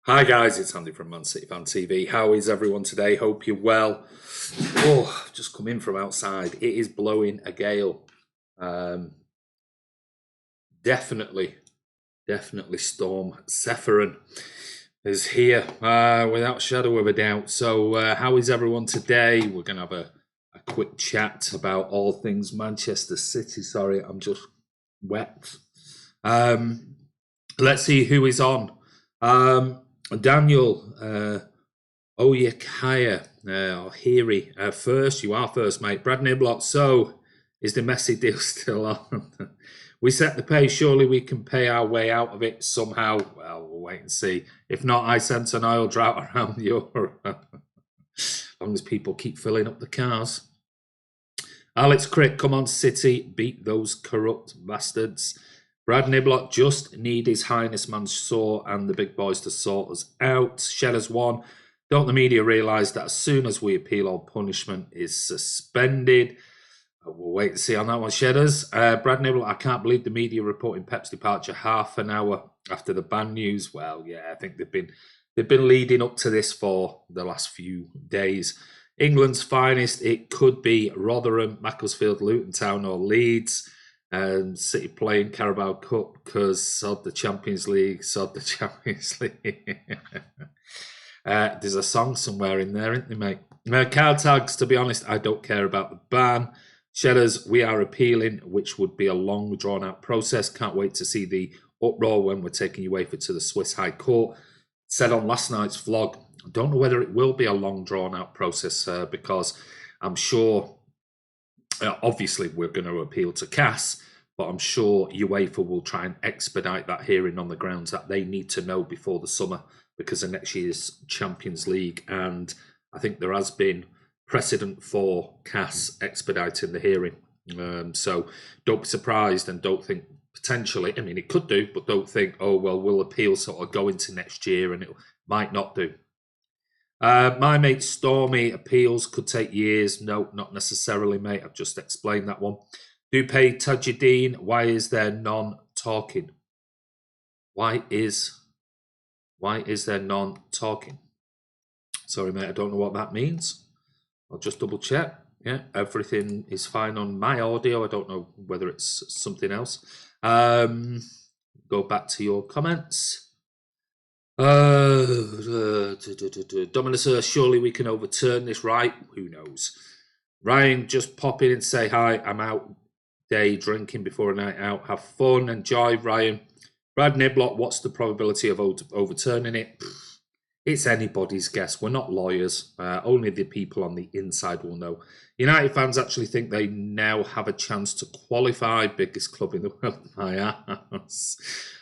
Hi guys, it's Andy from Man City Fan TV. How is everyone today? Hope you're well. Oh, I've just come in from outside. It is blowing a gale. Um, definitely Storm Sephiron is here without a shadow of a doubt. So how is everyone today? We're going to have a quick chat about all things Manchester City. Sorry, I'm just wet. Let's see who is on. Daniel Oyakaya, or Heary, first. You are first, mate. Brad Niblock. So, is the Messi deal still on? We set the pace. Surely we can pay our way out of it somehow. Well, we'll wait and see. If not, I sense an oil drought around Europe. As long as people keep filling up the cars. Alex Crick, come on, City. Beat those corrupt bastards. Brad Niblock, just need His Highness Mansour and the big boys to sort us out. Shedders 1. Don't the media realise that as soon as we appeal, all punishment is suspended? We'll wait and see on that one, Shedders. Brad Niblock, I can't believe the media reporting Pep's departure half an hour after the ban news. Well, yeah, I think they've been leading up to this for the last few days. England's finest, it could be Rotherham, Macclesfield, Luton Town or Leeds. City playing Carabao Cup because sod the Champions League. There's a song somewhere in there, isn't there, mate? Card tags, to be honest, I don't care about the ban. Shedders, we are appealing, which would be a long, drawn-out process. Can't wait to see the uproar when we're taking UEFA to the Swiss High Court. Said on last night's vlog, I don't know whether it will be a long, drawn-out process because I'm sure... obviously, we're going to appeal to CAS, but I'm sure UEFA will try and expedite that hearing on the grounds that they need to know before the summer because of next year's Champions League. And I think there has been precedent for CAS expediting the hearing. So don't be surprised and don't think potentially, I mean, it could do, but don't think, oh, well, we'll appeal sort of go into next year and it might not do. My mate Stormy, appeals could take years. No, not necessarily, mate. I've just explained that one. Dupe Tajuddin, why is there none talking? Why is there none talking? Sorry, mate, I don't know what that means. I'll just double check. Yeah, everything is fine on my audio. I don't know whether it's something else. Go back to your comments. Dominus, surely we can overturn this, right? Who knows? Ryan, just pop in and say hi. I'm out day drinking before a night out. Have fun, enjoy, Ryan. Brad Niblock, what's the probability of overturning it? It's anybody's guess. We're not lawyers. Only the people on the inside will know. United fans actually think they now have a chance to qualify. Biggest club in the world. My ass.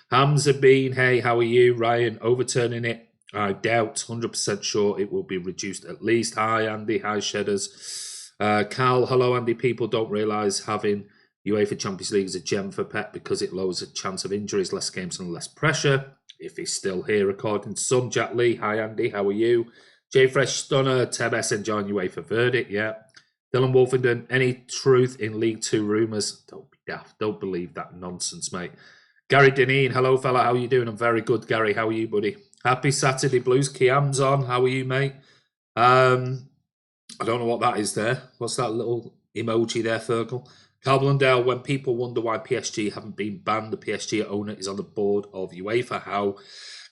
Hamza Bean, hey, how are you? Ryan, overturning it? I doubt, 100% sure it will be reduced at least. Hi, Andy. Hi, Shedders. Carl, hello, Andy. People don't realise having UEFA Champions League is a gem for Pep because it lowers the chance of injuries, less games and less pressure. If he's still here, according to some. Jack Lee, hi, Andy. How are you? J Fresh Stunner, Tebes enjoying UEFA verdict, yeah. Dylan Wolfenden, any truth in League Two rumours? Don't be daft. Don't believe that nonsense, mate. Gary Deneen, hello fella, how are you doing? I'm very good, Gary. How are you, buddy? Happy Saturday Blues. Kiam's on. How are you, mate? I don't know what that is there. What's that little emoji there, Fergal? Carl Blundell, when people wonder why PSG haven't been banned, the PSG owner is on the board of UEFA. How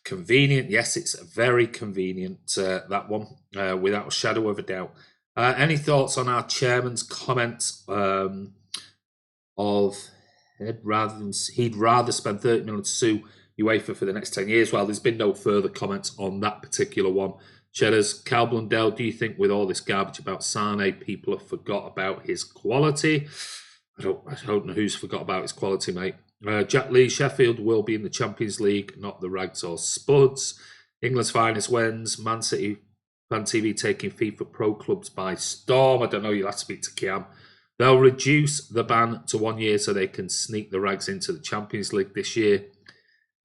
convenient. Yes, it's very convenient, that one, without a shadow of a doubt. Any thoughts on our chairman's comments of... He'd rather spend 30 million to sue UEFA for the next 10 years. Well, there's been no further comments on that particular one. Shedders, Cal Blundell, do you think with all this garbage about Sane, people have forgot about his quality? I don't know who's forgot about his quality, mate. Jack Lee, Sheffield will be in the Champions League, not the Rags or Spuds. England's finest wins. Man City Fan TV taking FIFA Pro clubs by storm. I don't know, you'll have to speak to Kiam. They'll reduce the ban to 1 year so they can sneak the Rags into the Champions League this year.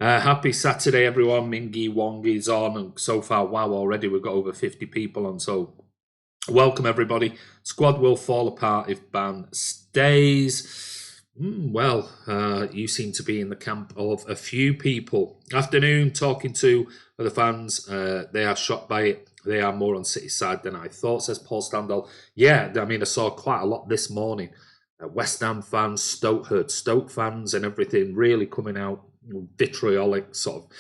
Happy Saturday, everyone. Mingy Wongi's on, and so far, wow, already we've got over 50 people on, so welcome, everybody. Squad will fall apart if ban stays. You seem to be in the camp of a few people. Afternoon, talking to of the fans. They are shocked by it. They are more on City's side than I thought, says Paul Standall. Yeah, I mean, I saw quite a lot this morning. West Ham fans, Stoke fans and everything really coming out vitriolic, sort of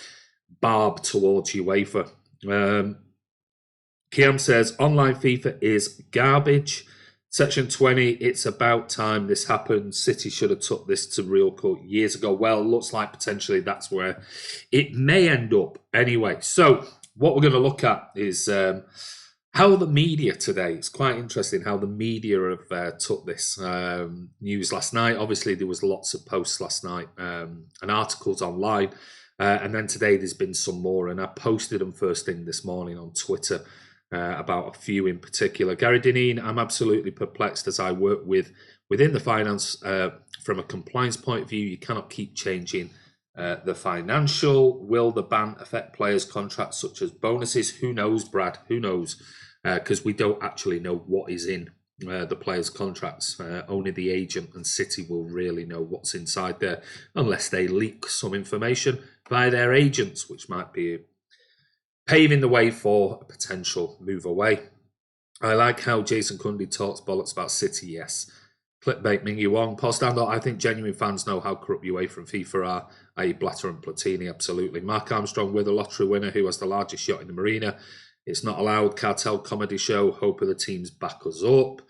barb towards UEFA. Kiam says, online FIFA is garbage. Section 20, it's about time this happened. City should have took this to real court years ago. Well, looks like potentially that's where it may end up anyway. So what we're going to look at is how the media today, it's quite interesting how the media have took this news last night. Obviously, there was lots of posts last night and articles online. And then today there's been some more. And I posted them first thing this morning on Twitter. About a few in particular. Gary Dineen, I'm absolutely perplexed as I work within the finance from a compliance point of view. You cannot keep changing the financial. Will the ban affect players' contracts such as bonuses? Who knows, Brad? Who knows? Because we don't actually know what is in the players' contracts. Only the agent and City will really know what's inside there, unless they leak some information by their agents, which might be paving the way for a potential move away. I like how Jason Cundy talks bollocks about City, yes. Clickbait Ming Yu Wong. Paul Standard, I think genuine fans know how corrupt UEFA and FIFA are, i.e. Blatter and Platini, absolutely. Mark Armstrong, with a lottery winner who has the largest yacht in the marina. It's not allowed. Cartel comedy show. Hope of the teams back us up.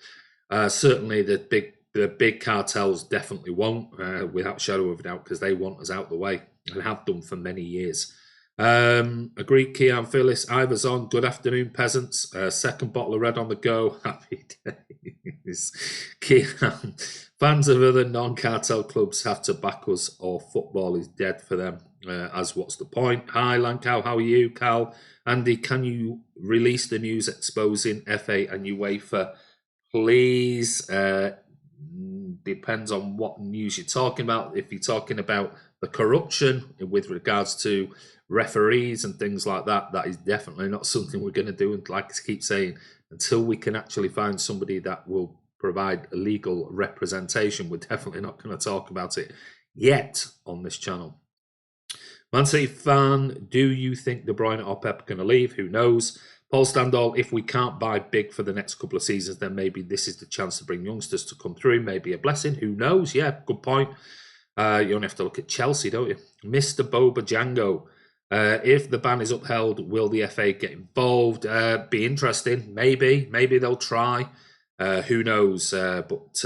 Certainly the big cartels definitely won't, without a shadow of a doubt, because they want us out the way and have done for many years. Agreed, Kiam Phyllis. Ivers on. Good afternoon, peasants. Second bottle of red on the go. Happy days. Kiam. Fans of other non-cartel clubs have to back us or football is dead for them. As what's the point? Hi, Lankow. How are you, Cal? Andy, can you release the news exposing FA and UEFA, please? Depends on what news you're talking about. If you're talking about the corruption with regards to referees and things like that, that is definitely not something we're going to do. And like I keep saying, until we can actually find somebody that will provide a legal representation, we're definitely not going to talk about it yet on this channel. Man City fan, do you think De Bruyne or Pep are going to leave? Who knows? Paul Standall, if we can't buy big for the next couple of seasons, then maybe this is the chance to bring youngsters to come through. Maybe a blessing. Who knows? Yeah, good point. You only have to look at Chelsea, don't you? Mr. Boba Django. If the ban is upheld, will the FA get involved? Be interesting. Maybe they'll try. Who knows? But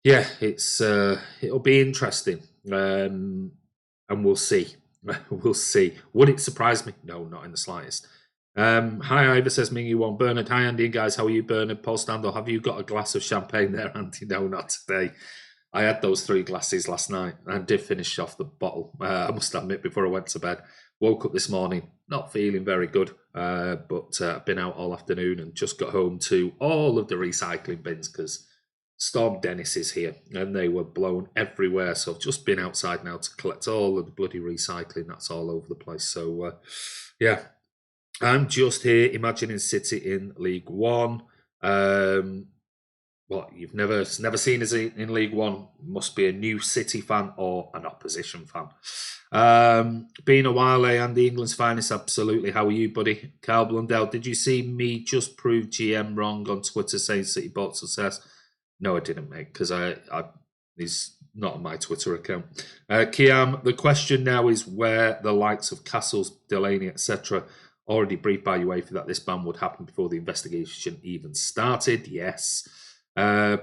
yeah, it'll be interesting, and we'll see. We'll see. Would it surprise me? No, not in the slightest. Hi, Ivor, says Mingy One. Bernard, hi, Andy and guys. How are you, Bernard? Paul Standall, have you got a glass of champagne there, Andy? No, not today. I had those 3 glasses last night and did finish off the bottle, I must admit, before I went to bed. Woke up this morning, not feeling very good, but I've been out all afternoon and just got home to all of the recycling bins because Storm Dennis is here and they were blown everywhere. So I've just been outside now to collect all of the bloody recycling that's all over the place. So, yeah, I'm just here imagining City in League One. What, you've never seen us in League One? Must be a new City fan or an opposition fan. Been a while, Andy, England's finest, absolutely. How are you, buddy? Carl Blundell, did you see me just prove GM wrong on Twitter saying City bought success? No, I didn't, mate, because he's not on my Twitter account. Kiam, the question now is where the likes of Castles, Delaney, etc. already briefed by UEFA that this ban would happen before the investigation even started. Yes.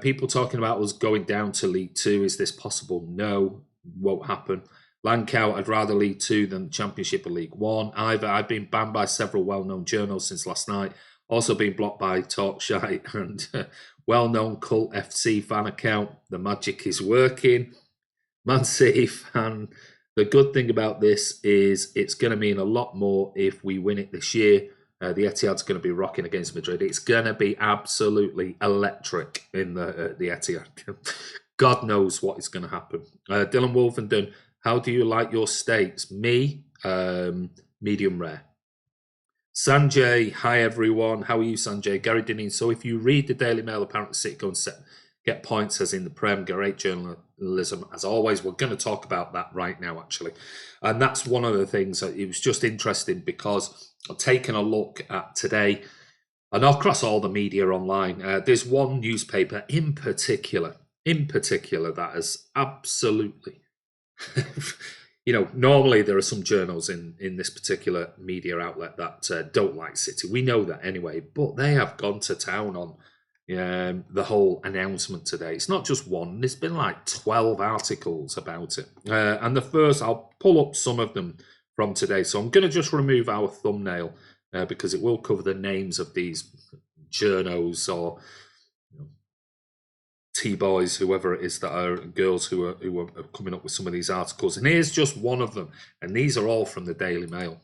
People talking about us going down to League Two. Is this possible? No, won't happen. Lankow, I'd rather League Two than the Championship or League One. I've been banned by several well-known journals since last night. Also been blocked by Talkshite and well-known cult FC fan account. The magic is working. Man City fan. The good thing about this is it's going to mean a lot more if we win it this year. The Etihad's going to be rocking against Madrid. It's going to be absolutely electric in the Etihad. God knows what is going to happen. Dylan Wolfenden, how do you like your steaks? Me, medium rare. Sanjay, hi everyone. How are you, Sanjay? Gary Dineen. So if you read the Daily Mail, apparently City going to get points as in the Prem. Great journalism as always. We're going to talk about that right now, actually. And that's one of the things that it was just interesting because I've taken a look at today and across all the media online. There's one newspaper in particular that has absolutely, normally there are some journals in this particular media outlet that don't like City. We know that anyway, but they have gone to town on the whole announcement today. It's not just one. There's been like 12 articles about it. And the first, I'll pull up some of them from today. So I'm going to just remove our thumbnail because it will cover the names of these journos or T-boys, whoever it is that are girls who are coming up with some of these articles. And here's just one of them. And these are all from the Daily Mail.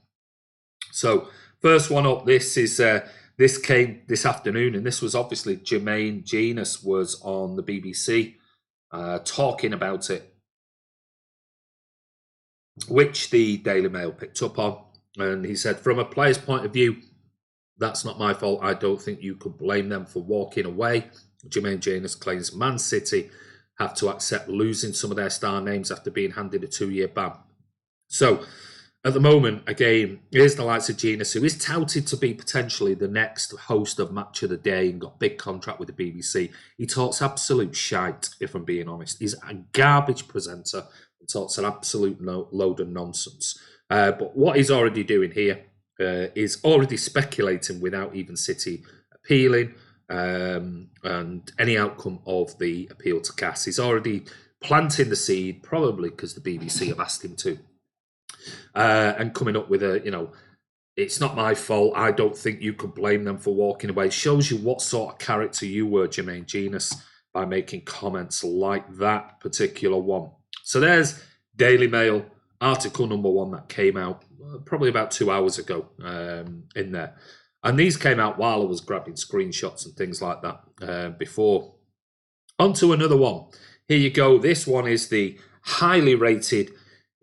So first one up, this came this afternoon, and this was obviously Jermaine Jenas was on the BBC talking about it, which the Daily Mail picked up on. And he said, from a player's point of view, that's not my fault. I don't think you could blame them for walking away. Jermaine Jenas claims Man City have to accept losing some of their star names after being handed a 2-year ban. So at the moment, again, here's the likes of Jenas, who is touted to be potentially the next host of Match of the Day and got a big contract with the BBC. He talks absolute shite, if I'm being honest. He's a garbage presenter and talks an absolute load of nonsense. But what he's already doing here is already speculating without even City appealing and any outcome of the appeal to CAS. He's already planting the seed, probably because the BBC have asked him to. And coming up with it's not my fault. I don't think you could blame them for walking away. It shows you what sort of character you were, Jermaine Jenas, by making comments like that particular one. So there's Daily Mail, article number 1 that came out probably about 2 hours ago in there. And these came out while I was grabbing screenshots and things like that before. On to another one. Here you go. This one is the highly rated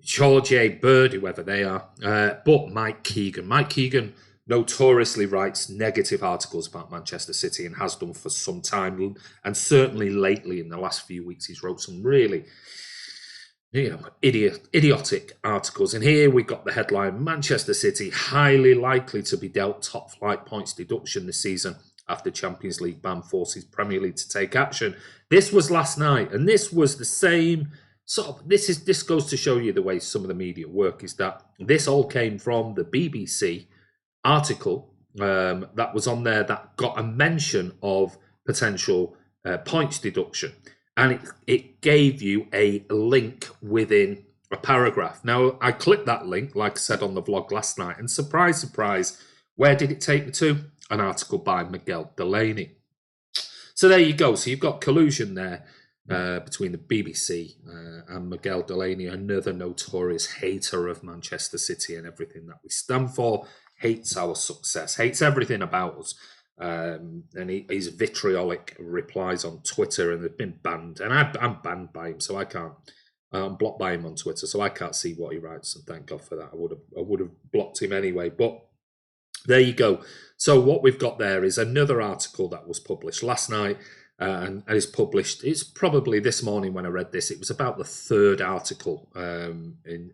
George A. Bird, whoever they are, but Mike Keegan. Mike Keegan notoriously writes negative articles about Manchester City and has done for some time, and certainly lately in the last few weeks he's wrote some really idiotic articles. And here we got the headline, Manchester City highly likely to be dealt top flight points deduction this season after Champions League ban forces Premier League to take action. This was last night, and this was the same this goes to show you the way some of the media work, is that this all came from the BBC article that was on there that got a mention of potential points deduction. And it gave you a link within a paragraph. Now, I clicked that link, like I said on the vlog last night, and surprise, surprise, where did it take me to? An article by Miguel Delaney. So there you go. So you've got collusion there between the BBC and Miguel Delaney, another notorious hater of Manchester City and everything that we stand for, hates our success, hates everything about us. And his vitriolic replies on Twitter, and they've been banned. And I'm banned by him, so I can't. I'm blocked by him on Twitter, so I can't see what he writes. And thank God for that. I would have blocked him anyway. But there you go. So what we've got there is another article that was published last night, and is published. It's probably this morning when I read this. It was about the third article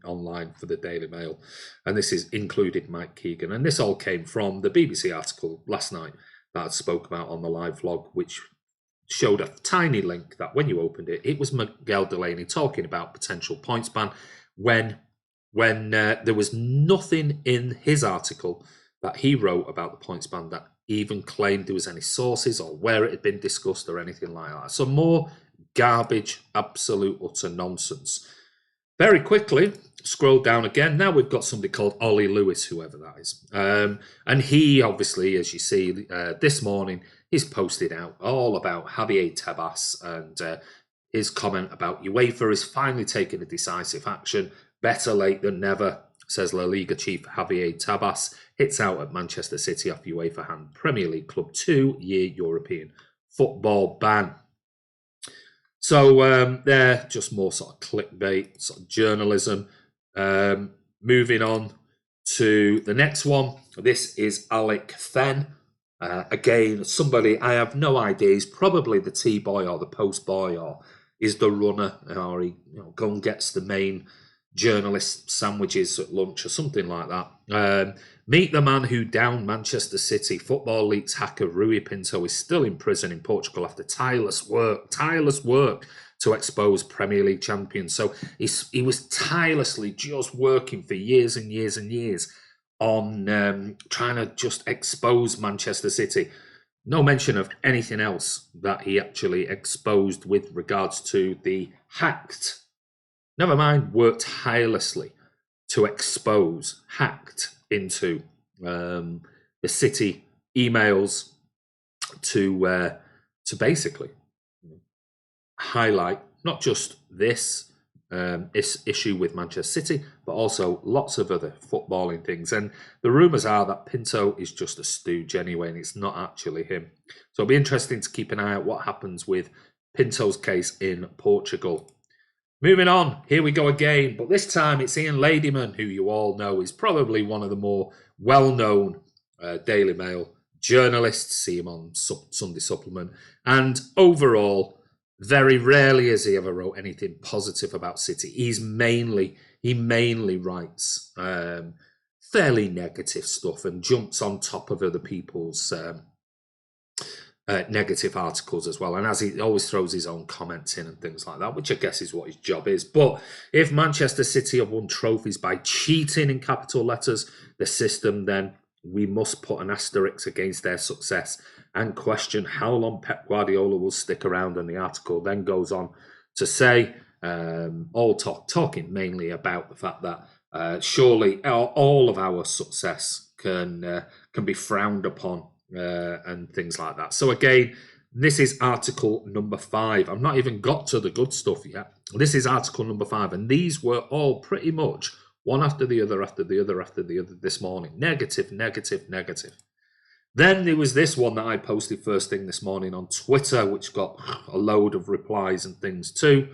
online for the Daily Mail, and this is included Mike Keegan. And this all came from the BBC article last night that I spoke about on the live vlog, which showed a tiny link that when you opened it, it was Miguel Delaney talking about potential points ban when there was nothing in his article that he wrote about the points ban that even claimed there was any sources or where it had been discussed or anything like that. So more garbage, absolute utter nonsense. Very quickly, scroll down again. Now we've got somebody called Ollie Lewis, whoever that is. And he obviously, as you see, this morning, he's posted out all about Javier Tebas and his comment about UEFA is finally taking a decisive action. Better late than never, says La Liga chief Javier Tebas. Hits out at Manchester City after UEFA hand Premier League club 2-year European football ban. So they're just more sort of clickbait, sort of journalism. Moving on to the next one. This is Alec Fenn. Again, somebody, I have no idea, he's probably the tea boy or the post boy, or is the runner, or he go and gets the main journalist sandwiches at lunch or something like that. Meet the man who downed Manchester City. Football Leaks hacker Rui Pinto is still in prison in Portugal after tireless work to expose Premier League champions. So he was tirelessly just working for years and years and years on trying to just expose Manchester City. No mention of anything else that he actually exposed with regards to the hacked, never mind, worked tirelessly to expose, hacked into the City emails to basically highlight not just this issue with Manchester City, but also lots of other footballing things. And the rumours are that Pinto is just a stooge anyway, and it's not actually him. So it'll be interesting to keep an eye out what happens with Pinto's case in Portugal. Moving on, here we go again, but this time it's Ian Ladyman, who you all know is probably one of the more well-known Daily Mail journalists. See him on Sunday Supplement, and overall, very rarely has he ever wrote anything positive about City. He mainly writes fairly negative stuff and jumps on top of other people's negative articles as well. And as he always throws his own comments in and things like that, which I guess is what his job is. But if Manchester City have won trophies by cheating in capital letters, the system, then we must put an asterisk against their success and question how long Pep Guardiola will stick around. And the article then goes on to say, talking mainly about the fact that surely all of our success can be frowned upon and things like that. So again, this is article number 5. I've not even got to the good stuff yet. This is article number 5, and these were all pretty much one after the other, after the other, after the other this morning. Negative, negative, negative. Then there was this one that I posted first thing this morning on Twitter, which got a load of replies and things too.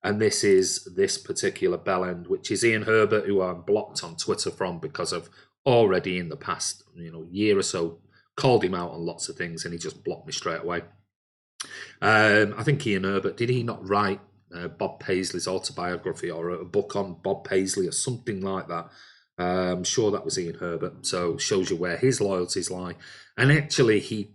And this is this particular bellend, which is Ian Herbert, who I'm blocked on Twitter from because I've already in the past year or so called him out on lots of things, and he just blocked me straight away. I think Ian Herbert, did he not write Bob Paisley's autobiography or a book on Bob Paisley or something like that? I'm sure that was Ian Herbert. So shows you where his loyalties lie. And actually, he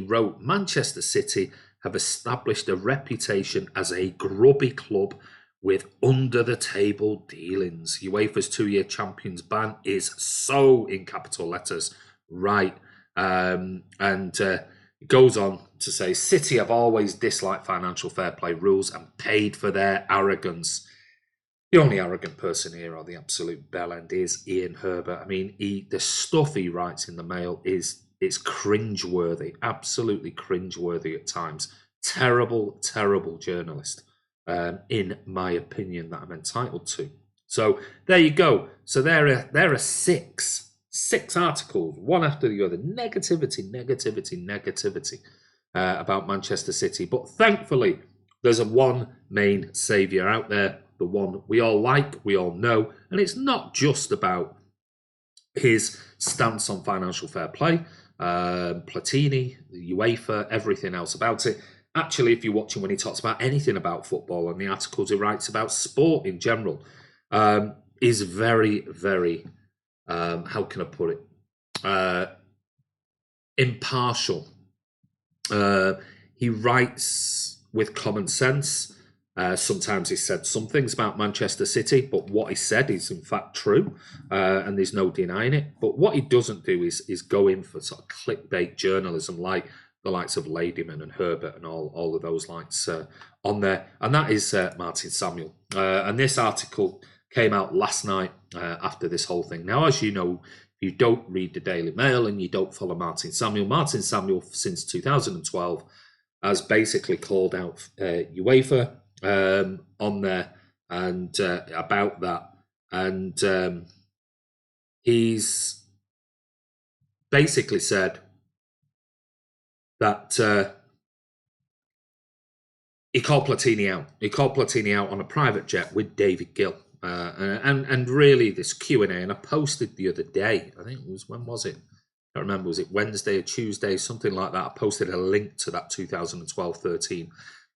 wrote, Manchester City have established a reputation as a grubby club with under-the-table dealings. UEFA's 2-year champions ban is so in capital letters, right? It goes on to say, City have always disliked financial fair play rules and paid for their arrogance. The only arrogant person here, or the absolute bellend, is Ian Herbert. I mean, the stuff he writes in the Mail it's cringeworthy, absolutely cringeworthy at times. Terrible, terrible journalist, in my opinion, that I'm entitled to. So there you go. So there are six articles, one after the other. Negativity about Manchester City. But thankfully, there's one main saviour out there, the one we all like, we all know, and it's not just about his stance on financial fair play, Platini, the UEFA, everything else about it. Actually, if you're watching when he talks about anything about football and the articles he writes about sport in general, is very, very, how can I put it, impartial. He writes with common sense. Sometimes he said some things about Manchester City, but what he said is in fact true, and there's no denying it. But what he doesn't do is go in for sort of clickbait journalism like the likes of Ladyman and Herbert and all of those likes on there. And that is Martin Samuel. And this article came out last night after this whole thing. Now, as you know, you don't read the Daily Mail and you don't follow Martin Samuel since 2012 has basically called out UEFA on there and about that, and he's basically said that he called Platini out. He called Platini out on a private jet with David Gill, and really this Q&A. And I posted the other day. I think it was, when was it? I don't remember, was it Wednesday or Tuesday, something like that. I posted a link to that 2012-13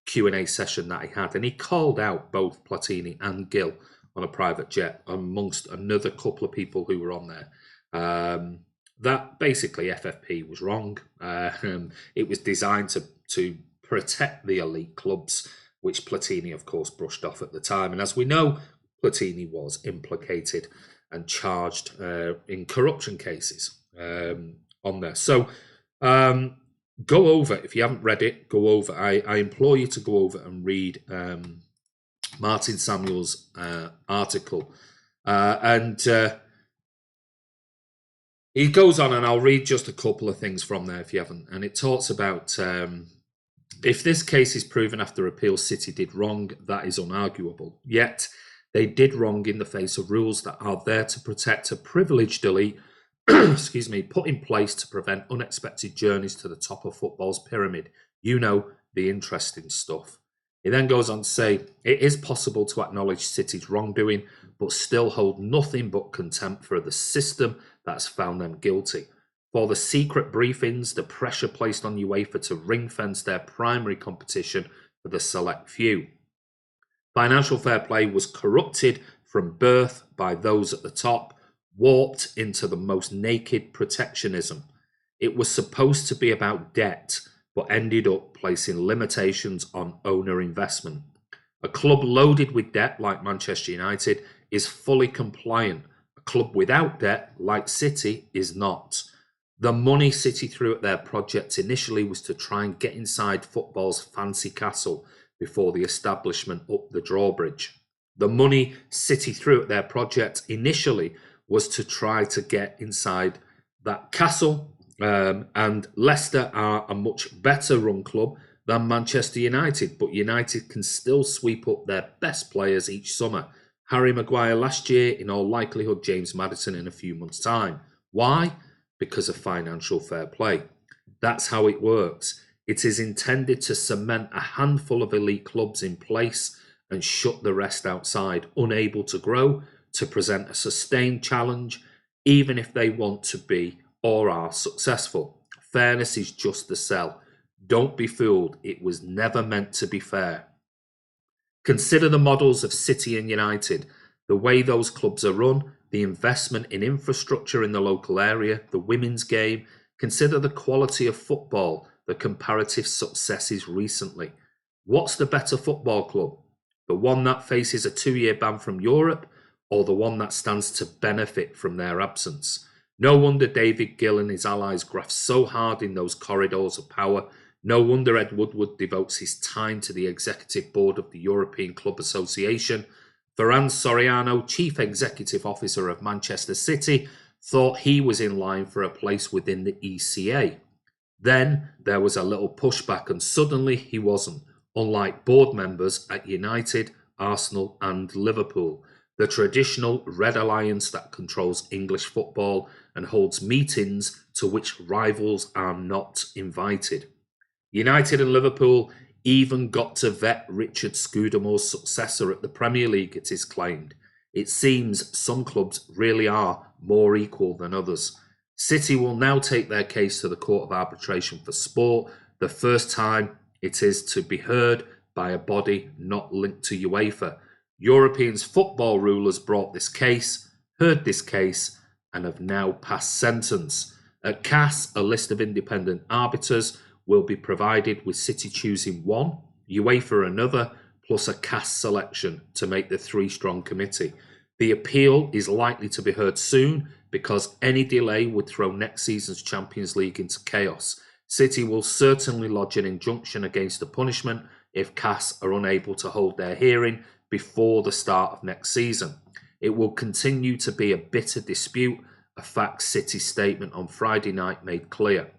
Q&A session that he had, and he called out both Platini and Gill on a private jet, amongst another couple of people who were on there. That basically FFP was wrong. It was designed to protect the elite clubs, which Platini, of course, brushed off at the time. And as we know, Platini was implicated and charged in corruption cases on there. So go over, if you haven't read it, go over. I implore you to go over and read Martin Samuel's article. He goes on, and I'll read just a couple of things from there if you haven't. And it talks about if this case is proven after appeal, City did wrong. That is unarguable. Yet they did wrong in the face of rules that are there to protect a privileged elite, excuse me, put in place to prevent unexpected journeys to the top of football's pyramid. You know, the interesting stuff. He then goes on to say, it is possible to acknowledge City's wrongdoing, but still hold nothing but contempt for the system that's found them guilty. For the secret briefings, the pressure placed on UEFA to ring-fence their primary competition for the select few. Financial fair play was corrupted from birth by those at the top, warped into the most naked protectionism. It was supposed to be about debt, but ended up placing limitations on owner investment. A club loaded with debt like Manchester United is fully compliant. A club without debt like City is not. The money City threw at their project initially was to try and get inside football's fancy castle before the establishment up the drawbridge. The money City threw at their project initially was to try to get inside that castle, and Leicester are a much better run club than Manchester United, but United can still sweep up their best players each summer. Harry Maguire last year, in all likelihood James Maddison in a few months' time. Why? Because of financial fair play. That's how it works. It is intended to cement a handful of elite clubs in place and shut the rest outside, unable to grow, to present a sustained challenge, even if they want to be or are successful. Fairness is just the sell. Don't be fooled. It was never meant to be fair. Consider the models of City and United, the way those clubs are run, the investment in infrastructure in the local area, the women's game. Consider the quality of football, the comparative successes recently. What's the better football club? The one that faces a 2-year ban from Europe, or the one that stands to benefit from their absence? No wonder David Gill and his allies graft so hard in those corridors of power. No wonder Ed Woodward devotes his time to the executive board of the European Club Association. Ferran Soriano, chief executive officer of Manchester City, thought he was in line for a place within the ECA. Then there was a little pushback, and suddenly he wasn't, unlike board members at United, Arsenal and Liverpool, the traditional Red Alliance that controls English football and holds meetings to which rivals are not invited. United and Liverpool even got to vet Richard Scudamore's successor at the Premier League, it is claimed. It seems some clubs really are more equal than others. City will now take their case to the Court of Arbitration for Sport, the first time it is to be heard by a body not linked to UEFA. Europeans football rulers brought this case, heard this case, and have now passed sentence. At CAS, a list of independent arbiters will be provided, with City choosing one, UEFA another, plus a CAS selection to make the three-strong committee. The appeal is likely to be heard soon because any delay would throw next season's Champions League into chaos. City will certainly lodge an injunction against the punishment if CAS are unable to hold their hearing before the start of next season. It will continue to be a bitter dispute, a fact City's statement on Friday night made clear.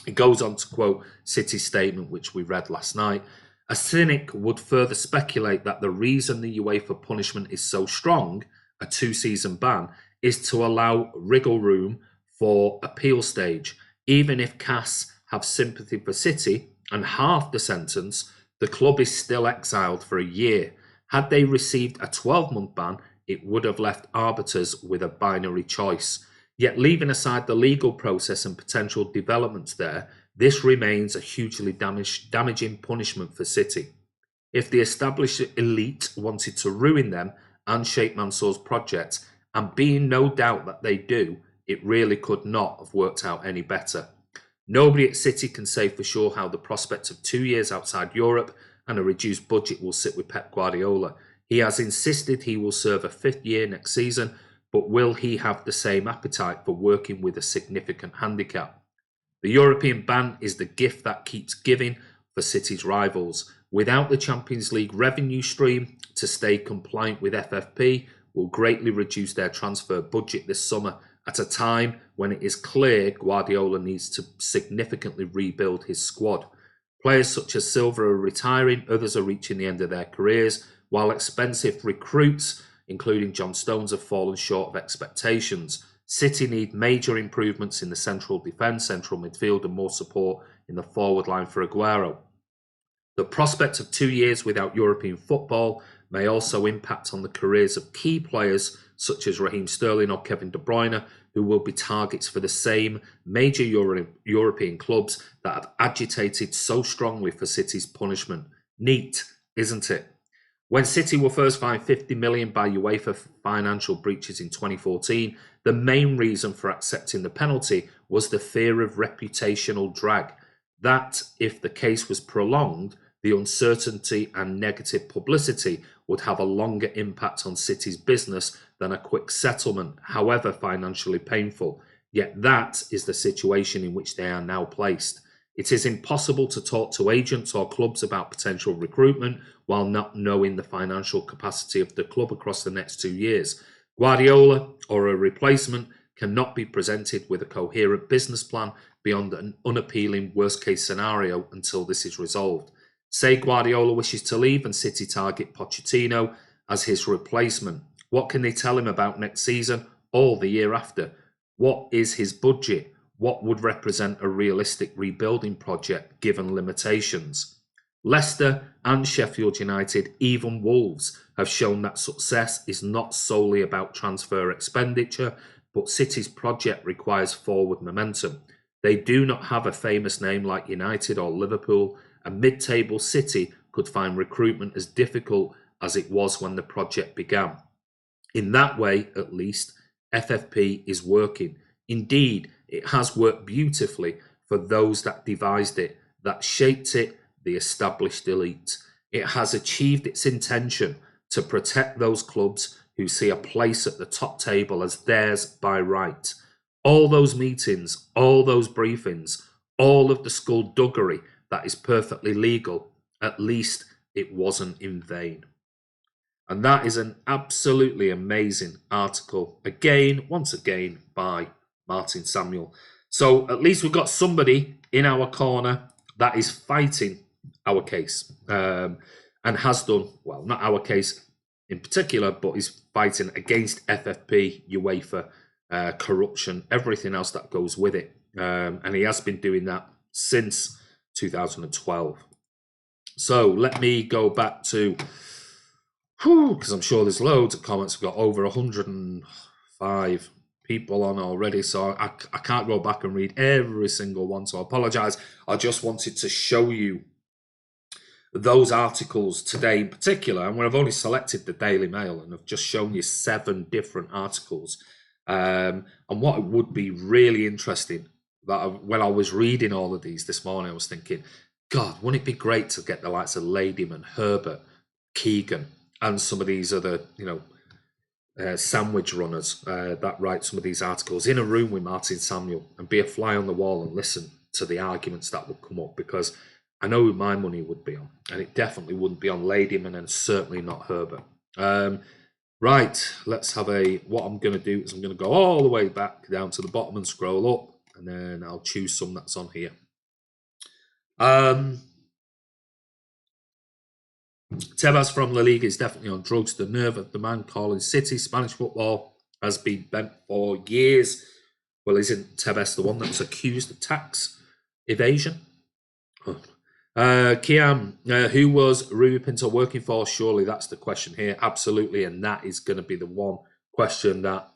It goes on to quote City's statement, which we read last night. A cynic would further speculate that the reason the UEFA punishment is so strong, a 2-season ban, is to allow wriggle room for appeal stage. Even if CAS have sympathy for City and half the sentence, the club is still exiled for a year. Had they received a 12-month ban, it would have left arbiters with a binary choice. Yet leaving aside the legal process and potential developments there, this remains a hugely damaging punishment for City. If the established elite wanted to ruin them and Sheikh Mansour's project, and being no doubt that they do, it really could not have worked out any better. Nobody at City can say for sure how the prospect of 2 years outside Europe and a reduced budget will sit with Pep Guardiola. He has insisted he will serve a 5th year next season, but will he have the same appetite for working with a significant handicap? The European ban is the gift that keeps giving for City's rivals. Without the Champions League revenue stream, to stay compliant with FFP will greatly reduce their transfer budget this summer at a time when it is clear Guardiola needs to significantly rebuild his squad. Players such as Silva are retiring, others are reaching the end of their careers, while expensive recruits, including John Stones, have fallen short of expectations. City need major improvements in the central defence, central midfield, and more support in the forward line for Aguero. The prospect of 2 years without European football may also impact on the careers of key players such as Raheem Sterling or Kevin De Bruyne, who will be targets for the same major European clubs that have agitated so strongly for City's punishment. Neat, isn't it? When City were first fined $50 million by UEFA for financial breaches in 2014, the main reason for accepting the penalty was the fear of reputational drag. That, if the case was prolonged, the uncertainty and negative publicity would have a longer impact on City's business than a quick settlement, however financially painful. Yet that is the situation in which they are now placed. It is impossible to talk to agents or clubs about potential recruitment while not knowing the financial capacity of the club across the next 2 years. Guardiola or a replacement cannot be presented with a coherent business plan beyond an unappealing worst-case scenario until this is resolved. Say Guardiola wishes to leave and City target Pochettino as his replacement. What can they tell him about next season or the year after? What is his budget? What would represent a realistic rebuilding project given limitations? Leicester and Sheffield United, even Wolves, have shown that success is not solely about transfer expenditure, but City's project requires forward momentum. They do not have a famous name like United or Liverpool, and mid-table City could find recruitment as difficult as it was when the project began. In that way, at least, FFP is working. Indeed, it has worked beautifully for those that devised it, that shaped it, the established elite. It has achieved its intention to protect those clubs who see a place at the top table as theirs by right. All those meetings, all those briefings, all of the skullduggery that is perfectly legal, at least it wasn't in vain. And that is an absolutely amazing article, once again, by Martin Samuel. So at least we've got somebody in our corner that is fighting our case and has done, well, not our case in particular, but is fighting against FFP, UEFA, corruption, everything else that goes with it. And he has been doing that since 2012. So let me go back to, because I'm sure there's loads of comments. We've got over 105 people on already, so I can't go back and read every single one, so I apologise. I just wanted to show you those articles today in particular, and when I've only selected the Daily Mail and I've just shown you 7 different articles. And what would be really interesting, that when I was reading all of these this morning, I was thinking, God, wouldn't it be great to get the likes of Ladyman, Herbert, Keegan, and some of these other, sandwich runners that write some of these articles in a room with Martin Samuel and be a fly on the wall and listen to the arguments that would come up, because I know who my money would be on, and it definitely wouldn't be on Ladyman and certainly not Herbert. Right, let's have what I'm going to do is I'm going to go all the way back down to the bottom and scroll up, and then I'll choose some that's on here. Tebas from La Liga is definitely on drugs. The nerve of the man calling City Spanish football has been bent for years. Well, isn't Tebas the one that was accused of tax evasion? Kiam, who was Rui Pinto working for? Surely that's the question here. Absolutely, and that is going to be the one question that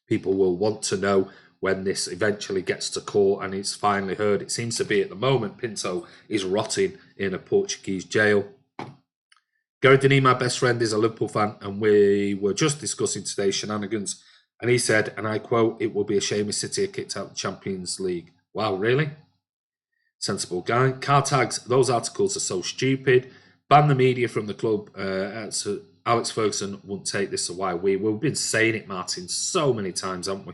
People will want to know when this eventually gets to court and it's finally heard. It seems to be at the moment Pinto is rotting in a Portuguese jail. Gary Denis, my best friend, is a Liverpool fan, and we were just discussing today's shenanigans. And he said, and I quote, "It will be a shame if City are kicked out of the Champions League." Wow, really? Sensible guy. Car tags, those articles are so stupid. Ban the media from the club. So Alex Ferguson won't take this away. We've been saying it, Martin, so many times, haven't we?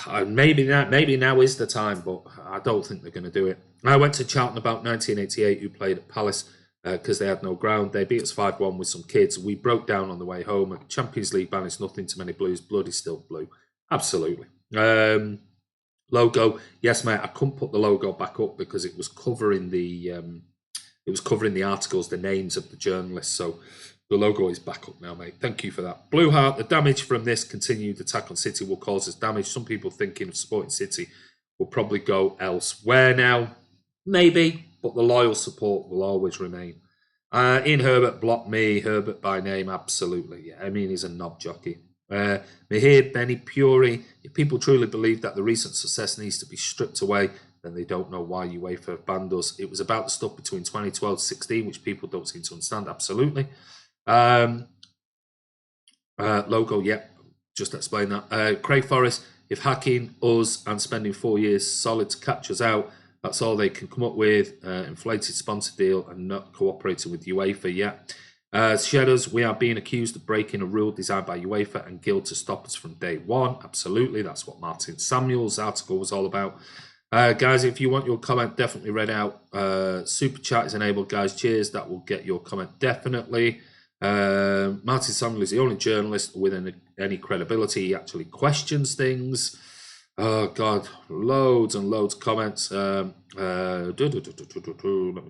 And maybe now is the time, but I don't think they're going to do it. I went to Charlton about 1988, who played at Palace because they had no ground. They beat us 5-1 with some kids. We broke down on the way home. A Champions League ban is nothing to many Blues. Blood is still blue. Absolutely. Logo, yes, mate. I couldn't put the logo back up because it was covering the articles, the names of the journalists. So the logo is back up now, mate. Thank you for that. Blue Heart, the damage from this continued attack on City will cause us damage. Some people thinking of supporting City will probably go elsewhere now. Maybe, but the loyal support will always remain. Ian Herbert blocked me. Herbert by name, absolutely. Yeah, I mean, he's a knob jockey. Mihir, Benny, Puri, if people truly believe that the recent success needs to be stripped away, then they don't know why UEFA banned us. It was about the stuff between 2012 to 16, which people don't seem to understand. Absolutely. Logo, yep, just explain that. Craig Forrest, if hacking us and spending 4 years solid to catch us out, that's all they can come up with. Inflated sponsor deal and not cooperating with UEFA, yeah. Shadows, we are being accused of breaking a rule designed by UEFA and Guild to stop us from day one. Absolutely, that's what Martin Samuel's article was all about. Guys, if you want your comment definitely read out, Super Chat is enabled, guys. Cheers, that will get your comment definitely. Martin Samuel is the only journalist with any credibility. He actually questions things. Oh, God, loads and loads of comments. Let me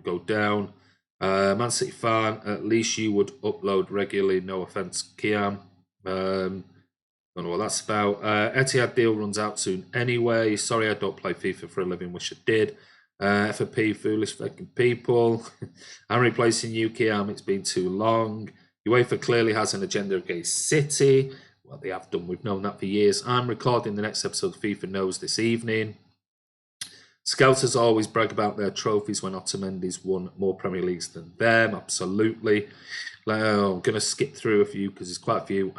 go down. Man City fan, at least you would upload regularly. No offense, Kiam. Don't know what that's about. Etihad deal runs out soon anyway. Sorry, I don't play FIFA for a living. Wish I did. FFP, foolish fucking people. I'm replacing you, Kiam. It's been too long. UEFA clearly has an agenda against City. Well, they have done. We've known that for years. I'm recording the next episode of FIFA Knows this evening. Scousers always brag about their trophies when Otamendi's won more Premier Leagues than them. Absolutely. I'm going to skip through a few because there's quite a few.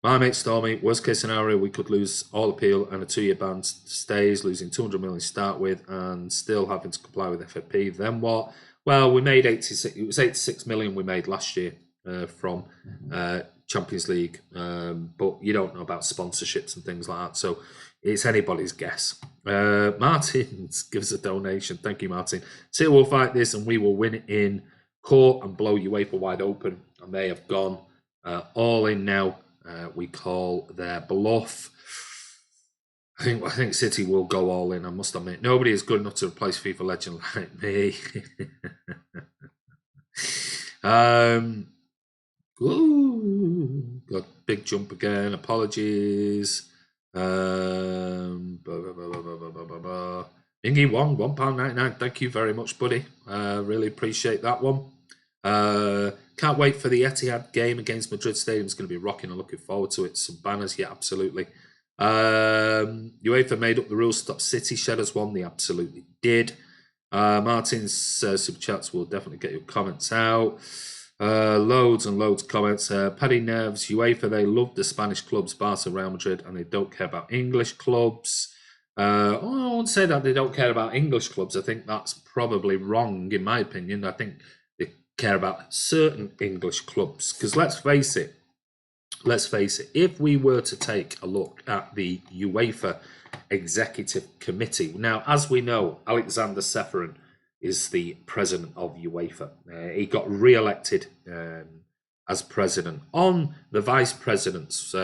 My mate Stormy, worst case scenario, we could lose all appeal and a 2-year ban stays, losing 200 million to start with and still having to comply with FFP. Then what? Well, we made 86. It was 86 million we made last year from Champions League, but you don't know about sponsorships and things like that. So it's anybody's guess. Martin gives a donation. Thank you, Martin. City will fight this and we will win it in court and blow UEFA wide open. And they have gone all in now. We call their bluff. I think City will go all in, I must admit. Nobody is good enough to replace FIFA legend like me. Got big jump again. Apologies. Ingy Wong, £1.99. Thank you very much, buddy. Really appreciate that one. Can't wait for the Etihad game against Madrid Stadium. It's going to be rocking. I'm looking forward to it. Some banners, yeah, absolutely. UEFA made up the rules to stop City. Shadows won. They absolutely did. Martin's super chats will definitely get your comments out. Loads and loads of comments. Paddy Neves, UEFA, they love the Spanish clubs, Barca, Real Madrid, and they don't care about English clubs. I won't say that they don't care about English clubs. I think that's probably wrong, in my opinion. I think they care about certain English clubs. Because let's face it, if we were to take a look at the UEFA Executive Committee, now, as we know, Alexander Ceferin is the president of UEFA. He got re-elected as president. On the vice presidents,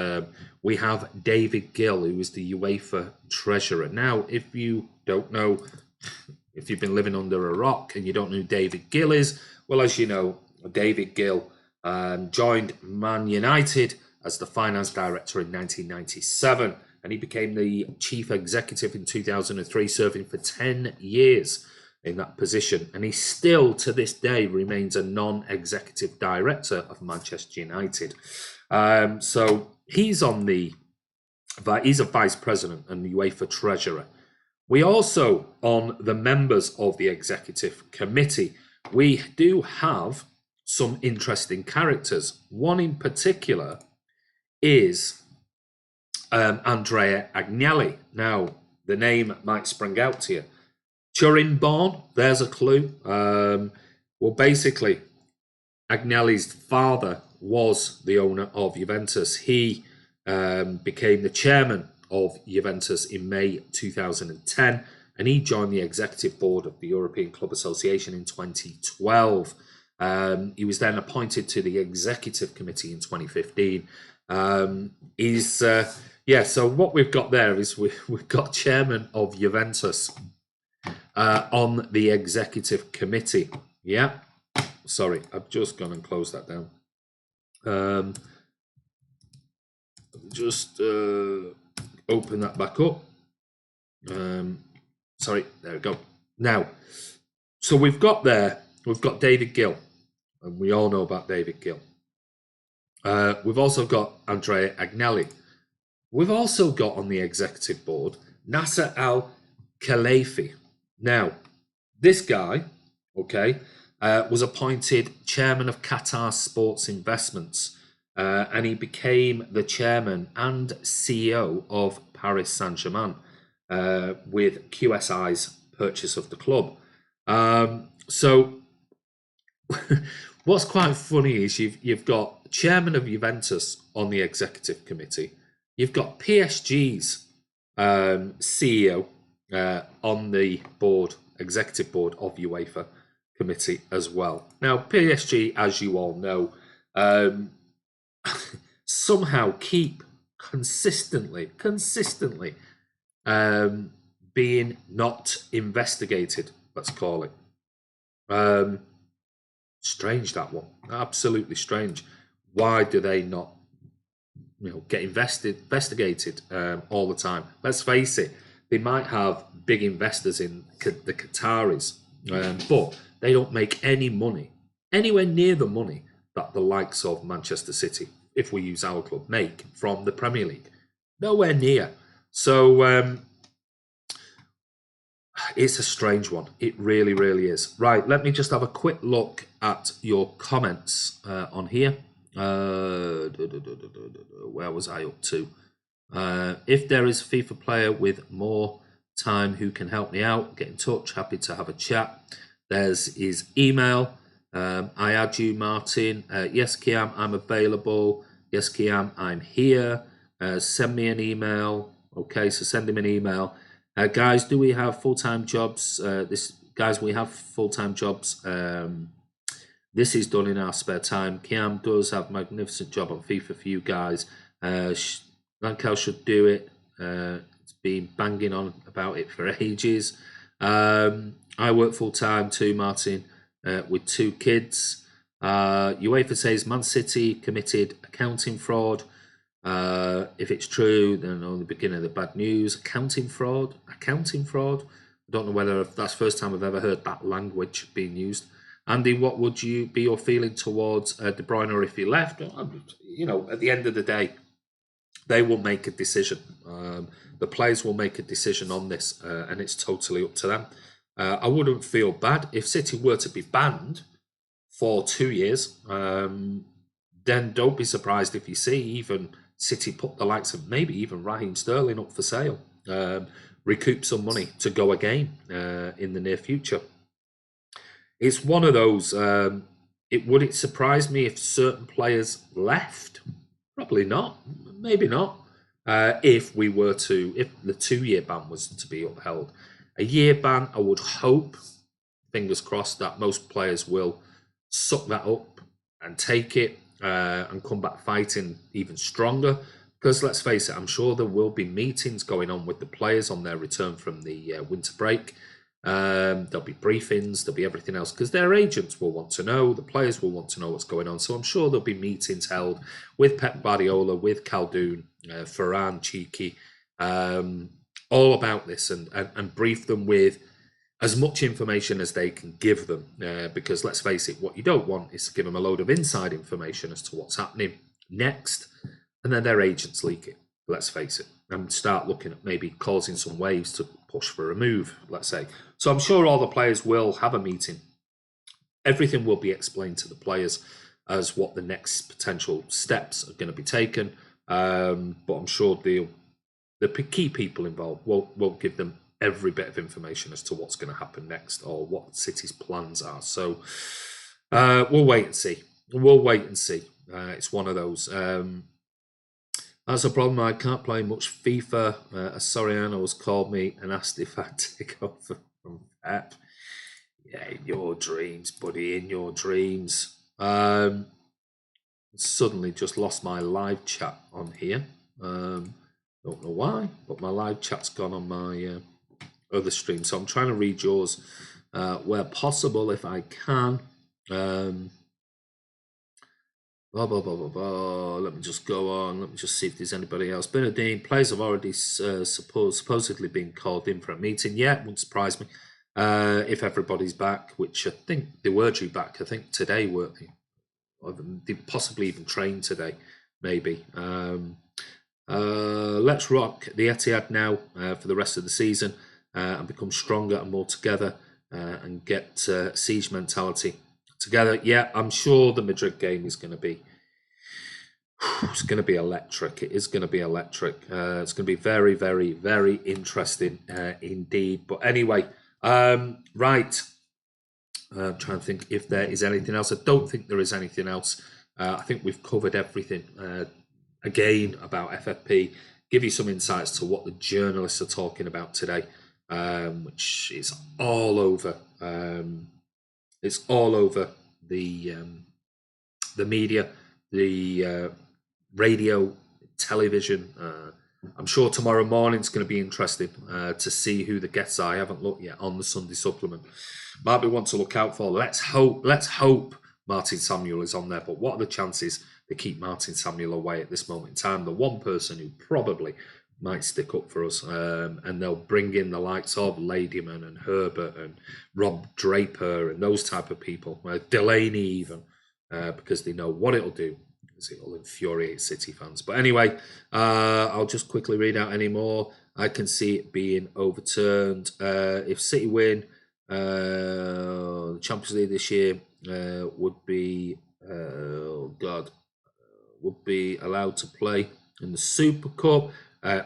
we have David Gill, who is the UEFA treasurer. Now, if you don't know, if you've been living under a rock and you don't know who David Gill is, well, as you know, David Gill joined Man United as the finance director in 1997, and he became the chief executive in 2003, serving for 10 years in that position. And he still, to this day, remains a non-executive director of Manchester United. So he's a vice president and UEFA treasurer. We also, on the members of the executive committee, we do have some interesting characters. One in particular is Andrea Agnelli. Now, the name might spring out to you. Turin born, there's a clue. Well, basically, Agnelli's father was the owner of Juventus. He became the chairman of Juventus in May 2010, and he joined the executive board of the European Club Association in 2012. He was then appointed to the executive committee in 2015. So what we've got there is we've got chairman of Juventus on the executive committee. Yeah. Sorry, I've just gone and closed that down. Just open that back up. Sorry, there we go. Now, so we've got David Gill, and we all know about David Gill. We've also got Andrea Agnelli. We've also got on the executive board Nasser Al-Khelaifi. Now, this guy, okay, was appointed chairman of Qatar Sports Investments, and he became the chairman and CEO of Paris Saint-Germain with QSI's purchase of the club. So what's quite funny is you've got chairman of Juventus on the executive committee. You've got PSG's CEO on the executive board of UEFA committee as well. Now, PSG, as you all know, somehow keep consistently being not investigated, let's call it. Strange, that one. Absolutely strange. Why do they not get investigated all the time? Let's face it, they might have big investors in the Qataris, but they don't make any money, anywhere near the money that the likes of Manchester City, if we use our club, make from the Premier League. Nowhere near. So it's a strange one. It really, really is. Right, let me just have a quick look at your comments on here. Where was I up to? If there is a FIFA player with more time who can help me out, get in touch. Happy to have a chat. There's his email. I add you, Martin. Yes, Kiam, I'm available. Yes, Kiam, I'm here. Send me an email. Okay, so send him an email. Guys, do we have full-time jobs? Guys, we have full-time jobs. This is done in our spare time. Kiam does have a magnificent job on FIFA for you guys. Lankel should do it. It's been banging on about it for ages. I work full-time too, Martin, with 2 kids. UEFA says Man City committed accounting fraud. If it's true, then on the beginning of the bad news. Accounting fraud. I don't know whether that's the first time I've ever heard that language being used. Andy, what would be your feeling towards De Bruyne if he left? At the end of the day, they will make a decision. The players will make a decision on this, and it's totally up to them. I wouldn't feel bad if City were to be banned for 2 years. Then don't be surprised if you see even City put the likes of maybe even Raheem Sterling up for sale, recoup some money to go again in the near future. It's one of those. Would it surprise me if certain players left? Probably not. Maybe not. If the 2-year ban was to be upheld, a year ban, I would hope, fingers crossed, that most players will suck that up and take it and come back fighting even stronger. Because let's face it, I'm sure there will be meetings going on with the players on their return from the winter break. There'll be briefings, there'll be everything else, because their agents will want to know, the players will want to know what's going on. So I'm sure there'll be meetings held with Pep Guardiola, with Khaldoon, Ferran, Cheeky, all about this, and brief them with as much information as they can give them. Because let's face it, what you don't want is to give them a load of inside information as to what's happening next. and then their agents leak it, let's face it, and start looking at maybe causing some waves to push for a move, let's say. So I'm sure all the players will have a meeting. Everything will be explained to the players as what the next potential steps are going to be taken. But I'm sure the key people involved will give them every bit of information as to what's going to happen next or what City's plans are. So we'll wait and see. We'll wait and see. It's one of those. That's a problem. I can't play much FIFA. Soriano has called me and asked if I'd take over from Pep. Yeah, in your dreams, buddy, in your dreams. Suddenly just lost my live chat on here. Don't know why, but my live chat's gone on my other stream. So I'm trying to read yours where possible, if I can. Let me just go on. Let me just see if there's anybody else. Bernardine, players have already supposedly been called in for a meeting. Yeah, wouldn't surprise me if everybody's back, which I think they were due back. I think today, weren't they? Or they possibly even trained today, maybe. Let's rock the Etihad now for the rest of the season and become stronger and more together and get siege mentality together. Yeah, I'm sure the Madrid game is going to be electric. It is going to be electric. It's going to be very, very, very interesting indeed. But anyway, right. I'm trying to think if there is anything else. I don't think there is anything else. I think we've covered everything again about FFP. Give you some insights to what the journalists are talking about today, which is all over. It's all over the media, the radio, television. I'm sure tomorrow morning it's going to be interesting to see who the guests are. I haven't looked yet on the Sunday supplement. Might be one to look out for. Let's hope Martin Samuel is on there. But what are the chances they keep Martin Samuel away at this moment in time? The one person who probably might stick up for us, and they'll bring in the likes of Ladyman and Herbert and Rob Draper and those type of people, Delaney even, because they know what it'll do. It'll infuriate City fans. But anyway, I'll just quickly read out any more. I can see it being overturned. If City win the Champions League this year, would be would be allowed to play in the Super Cup.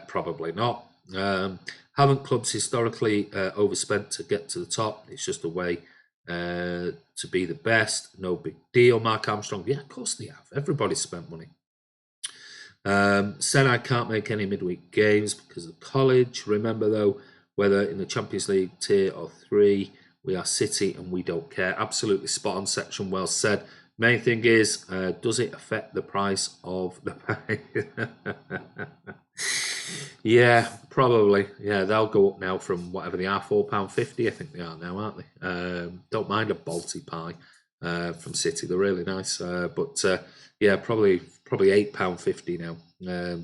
Probably not. Haven't clubs historically overspent to get to the top? It's just a way to be the best. No big deal. Mark Armstrong. Yeah, of course they have. Everybody spent money. Said I can't make any midweek games because of college. Remember though, whether in the Champions League tier or 3, we are City and we don't care. Absolutely spot on section. Well said. Main thing is, does it affect the price of the Yeah, probably. Yeah, they'll go up now from whatever they are, £4.50. I think they are now, aren't they? Don't mind a Balti pie from City. They're really nice. But yeah, probably £8.50 now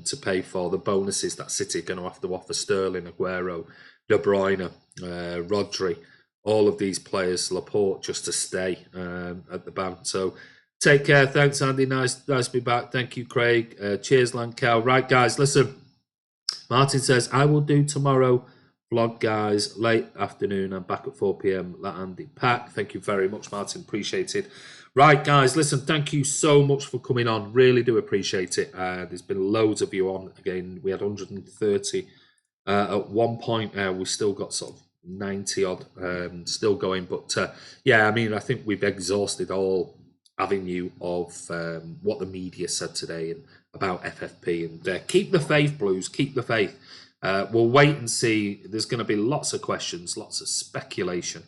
to pay for the bonuses that City are going to have to offer Sterling, Aguero, De Bruyne, Rodri, all of these players, Laporte, just to stay at the band. So take care. Thanks, Andy. Nice to be back. Thank you, Craig. Cheers, Lancow. Right, guys, listen. Martin says, I will do tomorrow. Vlog, guys, late afternoon. I'm back at 4 p.m. Let Andy pack. Thank you very much, Martin. Appreciate it. Right, guys, listen, thank you so much for coming on. Really do appreciate it. There's been loads of you on. Again, we had 130 at one point. We still got sort of 90 odd still going. But yeah, I mean, I think we've exhausted all avenue of what the media said today and about FFP. And keep the faith, Blues. Keep the faith. We'll wait and see. There's going to be lots of questions, lots of speculation.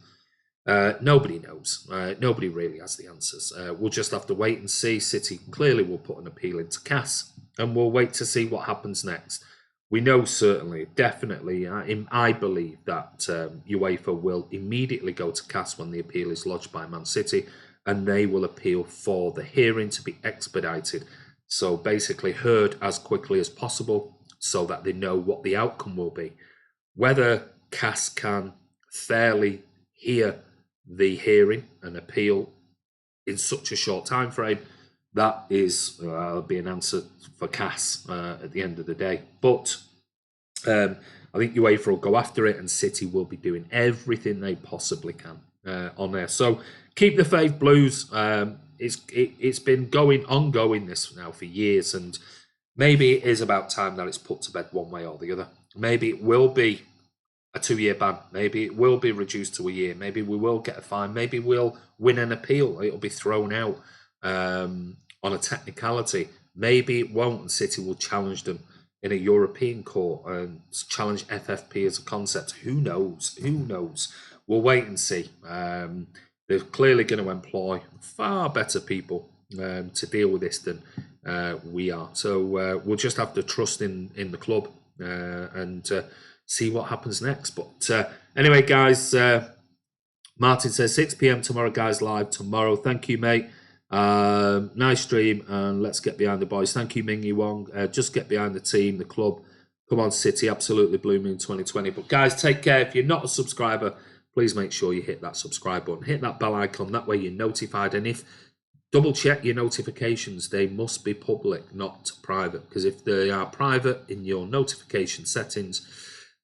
Nobody knows. Nobody really has the answers. We'll just have to wait and see. City clearly will put an appeal into CAS, and we'll wait to see what happens next. We know certainly, definitely, I believe that UEFA will immediately go to CAS when the appeal is lodged by Man City, and they will appeal for the hearing to be expedited. So basically heard as quickly as possible so that they know what the outcome will be. Whether CAS can fairly hear the hearing and appeal in such a short time frame, that is be an answer for Cass at the end of the day. But I think UEFA will go after it, and City will be doing everything they possibly can on there. So keep the faith, Blues. It's been ongoing this now for years, and maybe it is about time that it's put to bed one way or the other. Maybe it will be a 2-year ban. Maybe it will be reduced to a year. Maybe we will get a fine. Maybe we'll win an appeal. It'll be thrown out on a technicality. Maybe it won't, and City will challenge them in a European court and challenge FFP as a concept. Who knows? Who knows? We'll wait and see. They're clearly going to employ far better people to deal with this than we are. So we'll just have to trust in the club and see what happens next. But anyway, guys, Martin says 6 p.m. tomorrow, guys, live tomorrow. Thank you, mate. Nice stream, and let's get behind the boys. Thank you, Ming Yi Wong. Just get behind the team, the club. Come on, City, absolutely blooming in 2020. But guys, take care. If you're not a subscriber, please make sure you hit that subscribe button. Hit that bell icon. That way you're notified. And if double check your notifications, they must be public, not private. Because if they are private in your notification settings,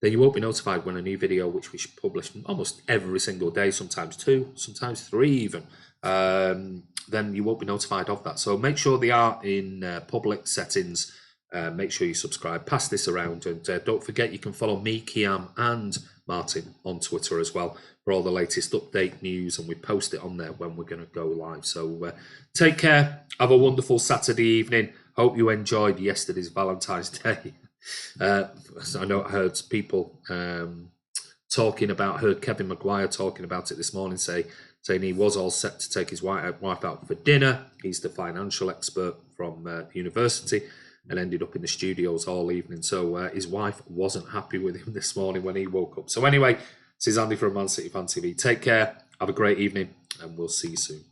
then you won't be notified when a new video, which we should publish almost every single day, sometimes 2, sometimes 3 even, then you won't be notified of that. So make sure they are in public settings. Make sure you subscribe. Pass this around. And don't forget, you can follow me, Kiam, and Martin on Twitter as well for all the latest update news. And we post it on there when we're going to go live. So take care. Have a wonderful Saturday evening. Hope you enjoyed yesterday's Valentine's Day. I know I heard people heard Kevin Maguire talking about it this morning, saying he was all set to take his wife out for dinner. He's the financial expert from the university and ended up in the studios all evening. So his wife wasn't happy with him this morning when he woke up. So anyway, this is Andy from Man City Fan TV. Take care. Have a great evening, and we'll see you soon.